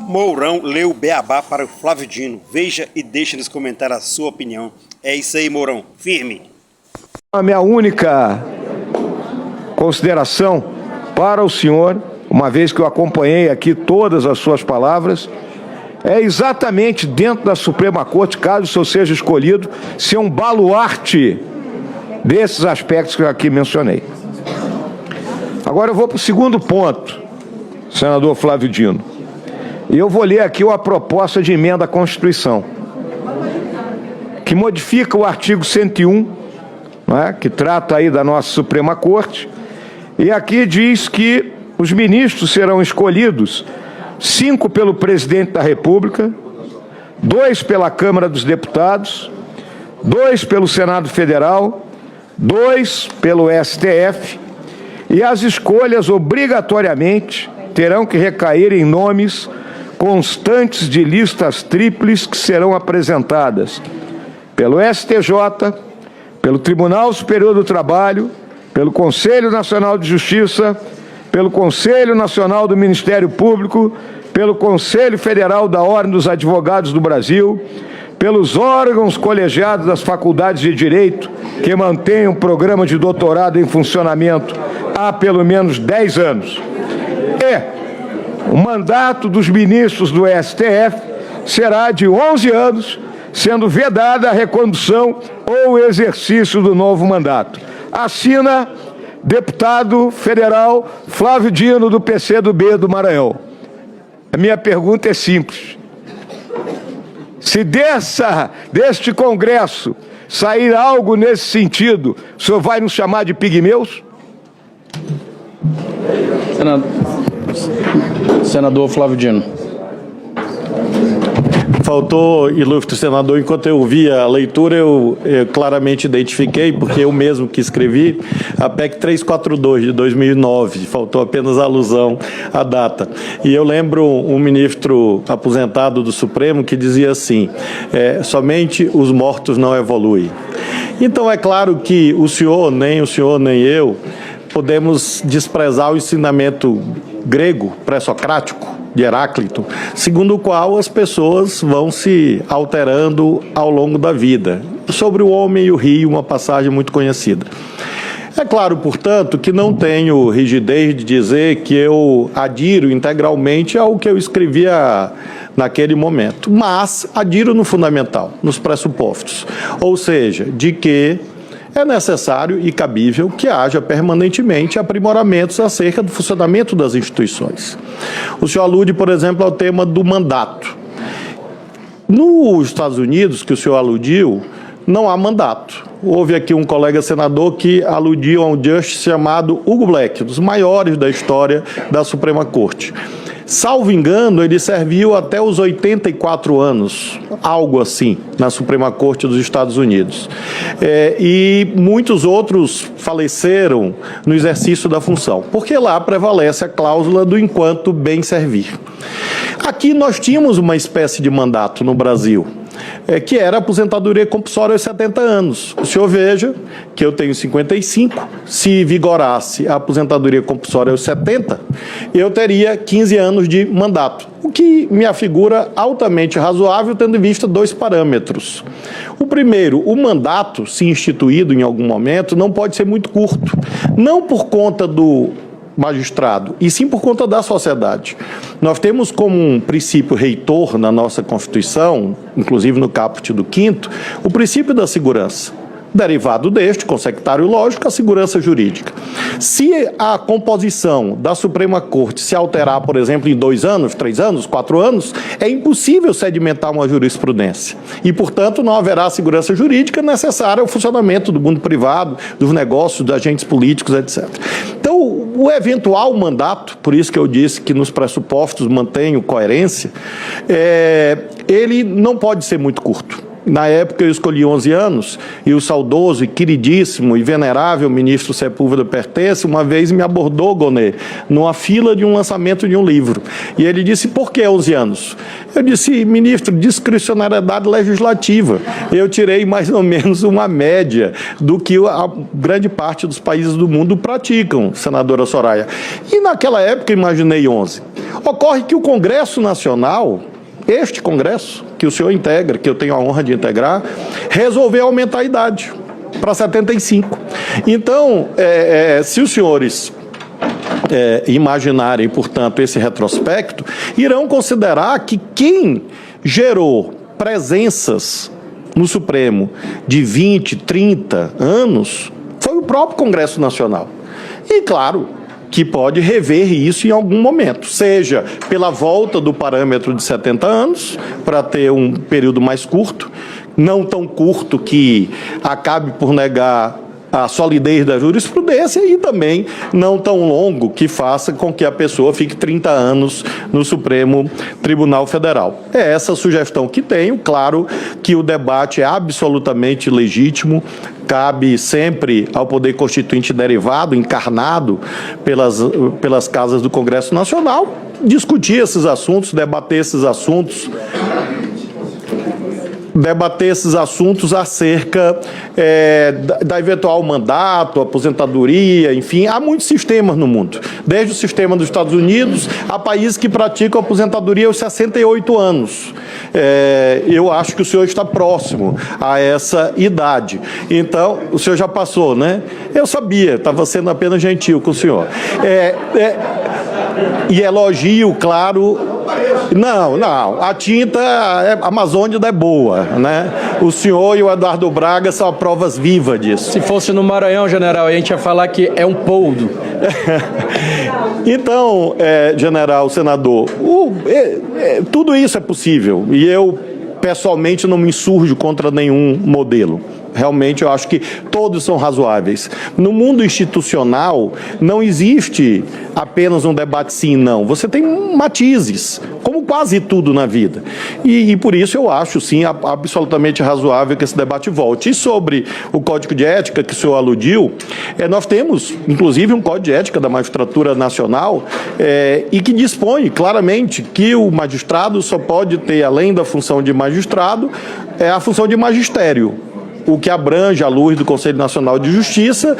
Mourão leu o beabá para o Flávio Dino. Veja e deixe nos comentários a sua opinião. É isso aí, Mourão. Firme. A minha única consideração para o senhor, uma vez que eu acompanhei aqui todas as suas palavras, é exatamente dentro da Suprema Corte, caso o senhor seja escolhido, ser um baluarte desses aspectos que eu aqui mencionei. Agora eu vou para o segundo ponto, senador Flávio Dino. E eu vou ler aqui a proposta de emenda à Constituição, que modifica o artigo 101, né, que trata aí da nossa Suprema Corte, e aqui diz que os ministros serão escolhidos 5 pelo presidente da República, 2 pela Câmara dos Deputados, 2 pelo Senado Federal, 2 pelo STF, e as escolhas obrigatoriamente terão que recair em nomes constantes de listas tríplices que serão apresentadas pelo STJ, pelo Tribunal Superior do Trabalho, pelo Conselho Nacional de Justiça, pelo Conselho Nacional do Ministério Público, pelo Conselho Federal da Ordem dos Advogados do Brasil, pelos órgãos colegiados das faculdades de Direito que mantêm um programa de doutorado em funcionamento há pelo menos 10 anos. E o mandato dos ministros do STF será de 11 anos, sendo vedada a recondução ou exercício do novo mandato. Assina deputado federal Flávio Dino, do PCdoB do Maranhão. A minha pergunta é simples. Se deste Congresso sair algo nesse sentido, o senhor vai nos chamar de pigmeus? Senador Flávio Dino. Faltou, ilustre senador, enquanto eu via a leitura, eu claramente identifiquei, porque eu mesmo que escrevi, a PEC 342 de 2009, faltou apenas a alusão à data. E eu lembro um ministro aposentado do Supremo que dizia assim, somente os mortos não evoluem. Então é claro que o senhor nem eu, podemos desprezar o ensinamento grego, pré-socrático, de Heráclito, segundo o qual as pessoas vão se alterando ao longo da vida. Sobre o homem e o rio, uma passagem muito conhecida. É claro, portanto, que não tenho rigidez de dizer que eu adiro integralmente ao que eu escrevia naquele momento, mas adiro no fundamental, nos pressupostos, ou seja, de que é necessário e cabível que haja permanentemente aprimoramentos acerca do funcionamento das instituições. O senhor alude, por exemplo, ao tema do mandato. Nos Estados Unidos, que o senhor aludiu, não há mandato. Houve aqui um colega senador que aludiu a um justice chamado Hugo Black, dos maiores da história da Suprema Corte. Salvo engano, ele serviu até os 84 anos, algo assim, na Suprema Corte dos Estados Unidos. E muitos outros faleceram no exercício da função, porque lá prevalece a cláusula do enquanto bem servir. Aqui nós tínhamos uma espécie de mandato no Brasil, que era a aposentadoria compulsória aos 70 anos. O senhor veja que eu tenho 55, se vigorasse a aposentadoria compulsória aos 70, eu teria 15 anos de mandato, o que me afigura altamente razoável, tendo em vista 2 parâmetros. O primeiro, o mandato, se instituído em algum momento, não pode ser muito curto, não por conta do magistrado, e sim por conta da sociedade. Nós temos como um princípio reitor na nossa Constituição, inclusive no caput do 5º, o princípio da segurança. Derivado deste, consectário lógico, a segurança jurídica. Se a composição da Suprema Corte se alterar, por exemplo, em 2 anos, 3 anos, 4 anos, é impossível sedimentar uma jurisprudência. E, portanto, não haverá segurança jurídica necessária ao funcionamento do mundo privado, dos negócios, dos agentes políticos, etc. Então, o eventual mandato, por isso que eu disse que nos pressupostos mantenho coerência, ele não pode ser muito curto. Na época eu escolhi 11 anos e o saudoso e queridíssimo e venerável ministro Sepúlveda Pertence uma vez me abordou, Gonê, numa fila de um lançamento de um livro. E ele disse, por que 11 anos? Eu disse, ministro, discricionariedade legislativa. Eu tirei mais ou menos uma média do que a grande parte dos países do mundo praticam, senadora Soraya. E naquela época imaginei 11. Ocorre que o Congresso Nacional, este Congresso, que o senhor integra, que eu tenho a honra de integrar, resolveu aumentar a idade para 75. Então, se os senhores imaginarem, portanto, esse retrospecto, irão considerar que quem gerou presenças no Supremo de 20, 30 anos foi o próprio Congresso Nacional. E, claro, que pode rever isso em algum momento, seja pela volta do parâmetro de 70 anos, para ter um período mais curto, não tão curto que acabe por negar a solidez da jurisprudência e também não tão longo que faça com que a pessoa fique 30 anos no Supremo Tribunal Federal. É essa a sugestão que tenho. Claro que o debate é absolutamente legítimo, cabe sempre ao Poder Constituinte derivado, encarnado pelas casas do Congresso Nacional, discutir esses assuntos, debater esses assuntos acerca da eventual mandato, aposentadoria, enfim, há muitos sistemas no mundo, desde o sistema dos Estados Unidos a países que praticam aposentadoria aos 68 anos. Eu acho que o senhor está próximo a essa idade. Então, o senhor já passou, né? Eu sabia, estava sendo apenas gentil com o senhor. E elogio, claro. Não, a tinta amazônica é boa, né? O senhor e o Eduardo Braga são provas vivas disso. Se fosse no Maranhão, general, a gente ia falar que é um poldo. Então, general, senador, tudo isso é possível e eu pessoalmente não me insurjo contra nenhum modelo. Realmente eu acho que todos são razoáveis. No mundo institucional não existe apenas um debate sim e não. Você tem matizes, como quase tudo na vida. E por isso eu acho sim absolutamente razoável que esse debate volte. E sobre o Código de Ética que o senhor aludiu, nós temos inclusive um Código de Ética da Magistratura Nacional e que dispõe claramente que o magistrado só pode ter, além da função de magistrado, a função de magistério, o que abrange, à luz do Conselho Nacional de Justiça,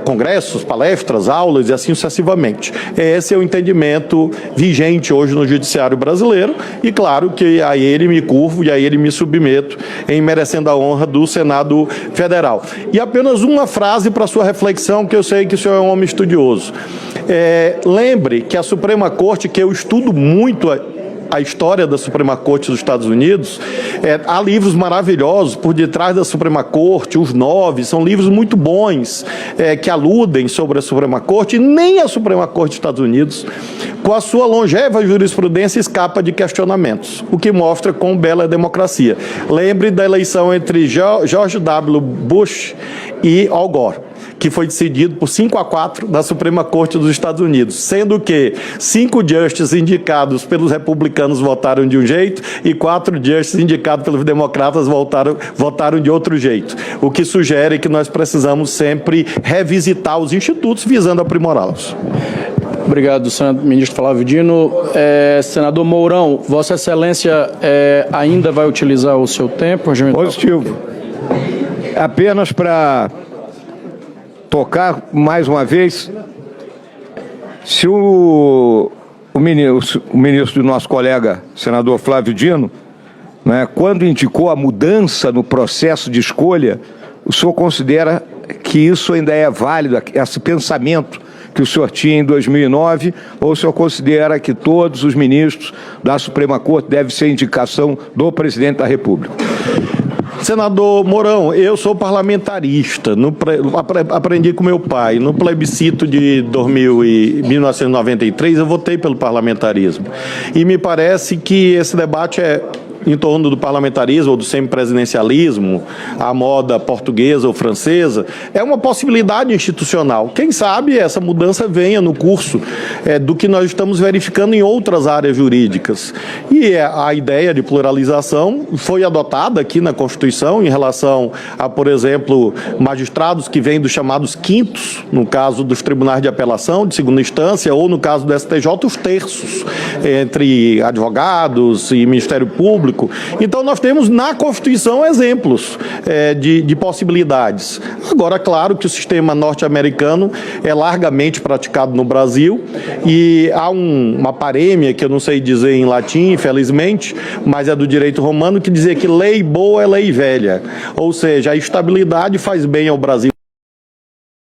congressos, palestras, aulas e assim sucessivamente. Esse é o entendimento vigente hoje no Judiciário brasileiro e, claro, que a ele me curvo e a ele me submeto em merecendo a honra do Senado Federal. E apenas uma frase para sua reflexão, que eu sei que o senhor é um homem estudioso. Lembre que a Suprema Corte, que eu estudo muito a história da Suprema Corte dos Estados Unidos, há livros maravilhosos por detrás da Suprema Corte, os 9, são livros muito bons que aludem sobre a Suprema Corte, e nem a Suprema Corte dos Estados Unidos, com a sua longeva jurisprudência, escapa de questionamentos, o que mostra quão bela é a democracia. Lembre da eleição entre George W. Bush e Al Gore, que foi decidido por 5-4 da Suprema Corte dos Estados Unidos, sendo que 5 justices indicados pelos republicanos votaram de um jeito e 4 justices indicados pelos democratas votaram de outro jeito, o que sugere que nós precisamos sempre revisitar os institutos visando aprimorá-los. Obrigado, ministro Flávio Dino. Senador Mourão, Vossa Excelência ainda vai utilizar o seu tempo? Positivo. Apenas para tocar mais uma vez, se o ministro do nosso colega, senador Flávio Dino, né, quando indicou a mudança no processo de escolha, o senhor considera que isso ainda é válido, esse pensamento que o senhor tinha em 2009, ou o senhor considera que todos os ministros da Suprema Corte devem ser indicação do presidente da República? Senador Mourão, eu sou parlamentarista, aprendi com meu pai. No plebiscito de 1993, eu votei pelo parlamentarismo. E me parece que esse debate em torno do parlamentarismo ou do semipresidencialismo, a moda portuguesa ou francesa, é uma possibilidade institucional. Quem sabe essa mudança venha no curso do que nós estamos verificando em outras áreas jurídicas. E E a ideia de pluralização foi adotada aqui na Constituição em relação a, por exemplo, magistrados que vêm dos chamados quintos, no caso dos tribunais de apelação de segunda instância, ou no caso do STJ, os terços, entre advogados e Ministério Público. Então, nós temos na Constituição exemplos de possibilidades. Agora, claro que o sistema norte-americano é largamente praticado no Brasil e há uma parêmia, que eu não sei dizer em latim, infelizmente, mas é do direito romano, que dizia que lei boa é lei velha. Ou seja, a estabilidade faz bem ao Brasil.